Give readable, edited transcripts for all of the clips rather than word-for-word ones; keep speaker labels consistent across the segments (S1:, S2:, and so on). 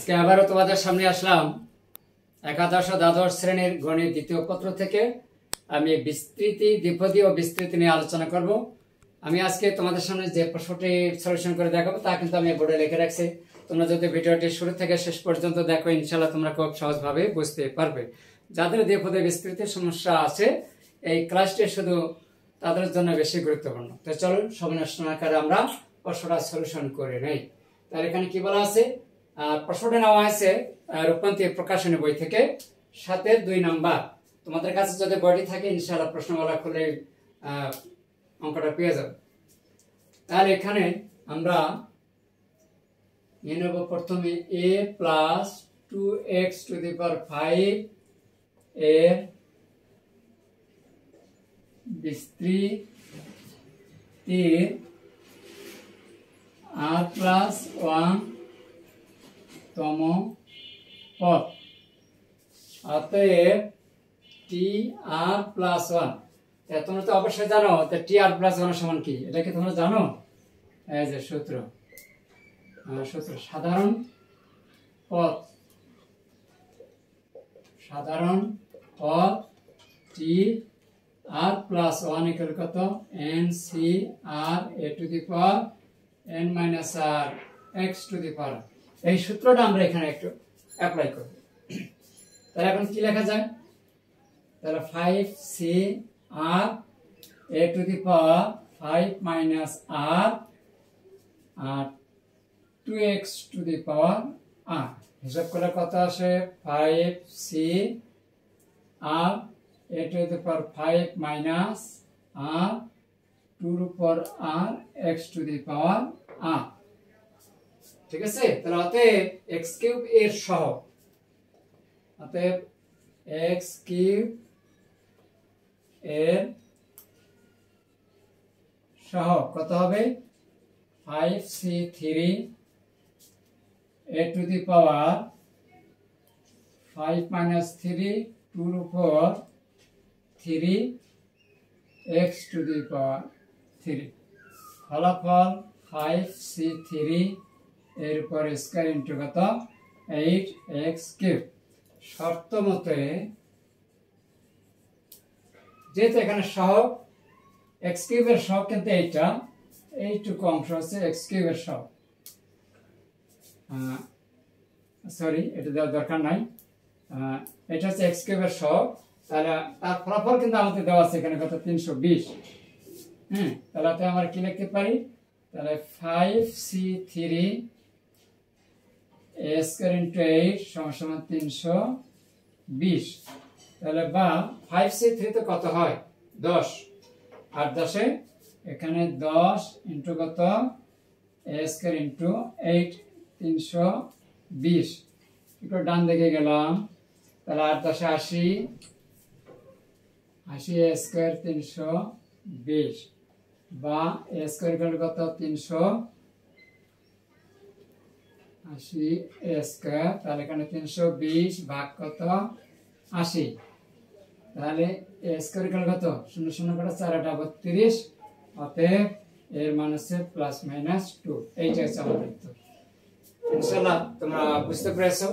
S1: আজকে আবারও তোমাদের সামনে আসলাম একাদশ ও দ্বাদশ শ্রেণীর গণিত দ্বিতীয় পত্র থেকে। আমি বিস্তৃতি, দ্বিপদী ও বিস্তৃতি নিয়ে আলোচনা করব। আমি আজকে তোমাদের সামনে যে প্রশ্নটি সলিউশন করে দেখাবো তা কিন্তু আমি বোর্ডে লিখে রাখছি। তোমরা যদি ভিডিওটি শুরু থেকে শেষ পর্যন্ত দেখো, ইনশাআল্লাহ তোমরা খুব সহজভাবে বুঝতে পারবে। যাদের দ্বিপদী বিস্তৃতির সমস্যা আছে, এই ক্লাসটি শুধু তাদের জন্য বেশি গুরুত্বপূর্ণ। তো চলুন সমন্বয় আকারে আমরা প্রশ্নটা সলিউশন করে নেই। তাহলে এখানে কি বলা আছে? প্রশ্নটা নেওয়া হয়েছে রূপান্তর প্রকাশনী বই থেকে 7-এর 2 নাম্বার। তোমাদের কাছে যদি বইটি থাকে ইনশাআল্লাহ প্রশ্নমালা খুলে অঙ্কটা পেয়ে যাবে। তাহলে এখানে আমরা নিয়ে নেব প্রথমে a + 2x⁵ এর বিস্তৃতির r+1 তম পদ। অতএব tr+1। তোমরা তো অবশ্যই জানো tr+1 সমান কি, এটা কি তোমরা জানো? এই যে সূত্র সাধারণ পদ tr+1 ইকুয়াল কত? ncr(a⁻r(x⁴) এই সূত্রটা আমরা এখানে একটু অ্যাপ্লাই করব। তাহলে এখন কি লেখা যায়? তাহলে 5cr(a⁵ আর 2x⁴ হিসাব করলে কত আসে? 5cr(a⁵ আর 2r(x⁴) ঠিক আছে। তাহলে অতএব x³ এর সহগ, অতএব x³ এর সহগ কত হবে? 5c3(a⁵ 5-3)(3x⁴) ফলাফল 5c3 এর উপর স্কয়ার ইনটু কত? 8x³ শর্ত মতে, যেহেতু এখানে সহগ x³ এর সহগ কিন্তু এইটুকু অংশ হচ্ছে x³ এর সহগ। সরি, এটা দেওয়ার দরকার নাই। এটা হচ্ছে x³ এর সহগ। তাহলে তার ফলাফল কিন্তু আমাদের দেওয়া আছে এখানে কত? 320। তাহলে আমরা কি লিখতে পারি? তাহলে 5c3(a² = 320। তাহলে বা 5c3 তো কত হয়? 10, আর 10 এখানে 10 ইনটু কত? a² into 8 320। একটু ডান দিকে গেলাম, তাহলে 8 10 80 a² 320 বা a² কত? 380 a²। তাহলে এখানে 320 ভাগ কত? 80। তাহলে a² কত? 0 0 করে 4 8 32। অতএব এর মান হচ্ছে +-2। এইটা হচ্ছে আমাদের উত্তর। ইনশাআল্লাহ তোমরা বুঝতে পেরেছো,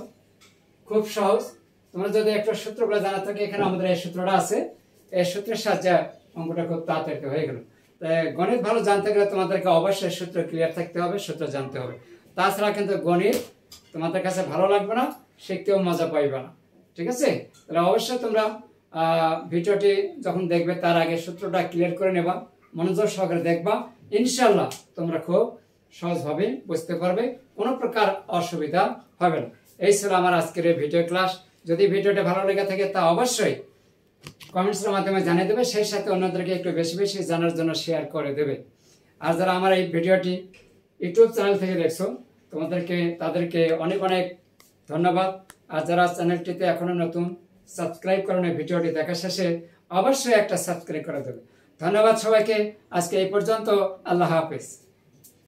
S1: খুব সহজ। তোমরা যদি একটা সূত্রগুলো জানা থাকে, এখানে আমাদের এই সূত্রটা আছে, এই সূত্রের সাহায্যে অঙ্কটা খুব তাড়াতাড়ি হয়ে গেল। গণিত ভালো জানতে গেলে তোমাদেরকে অবশ্যই সূত্র ক্লিয়ার থাকতে হবে, সূত্র জানতে হবে। তাছাড়া কিন্তু গণিত তোমাদের কাছে ভালো লাগবে না, শিখতেও মজা পাইবে না। ঠিক আছে? তাহলে অবশ্যই তোমরা ভিডিওটি যখন দেখবে তার আগে সূত্রটা ক্লিয়ার করে নেবা, মনোযোগ সহকারে দেখবা। ইনশাআল্লাহ তোমরা খুব সহজভাবে বুঝতে পারবে, কোনো প্রকার অসুবিধা হবে না। এই ছিল আমার আজকের এই ভিডিও ক্লাস। যদি ভিডিওটা ভালো লেগে থাকে তা অবশ্যই কমেন্টসের মাধ্যমে জানিয়ে দেবে, সেই সাথে অন্যদেরকে একটু বেশি বেশি জানার জন্য শেয়ার করে দেবে। আর যারা আমার এই ভিডিওটি ইউটিউব চ্যানেল থেকে দেখছো, তাদেরকে অনেক অনেক ধন্যবাদ। আর যারা চ্যানেলটিতে এখনো নতুন, সাবস্ক্রাইব করো না, ভিডিওটি দেখা শেষে অবশ্যই একটা সাবস্ক্রাইব করে দেবে। ধন্যবাদ সবাইকে। আজকে এই পর্যন্ত। আল্লাহ হাফেজ।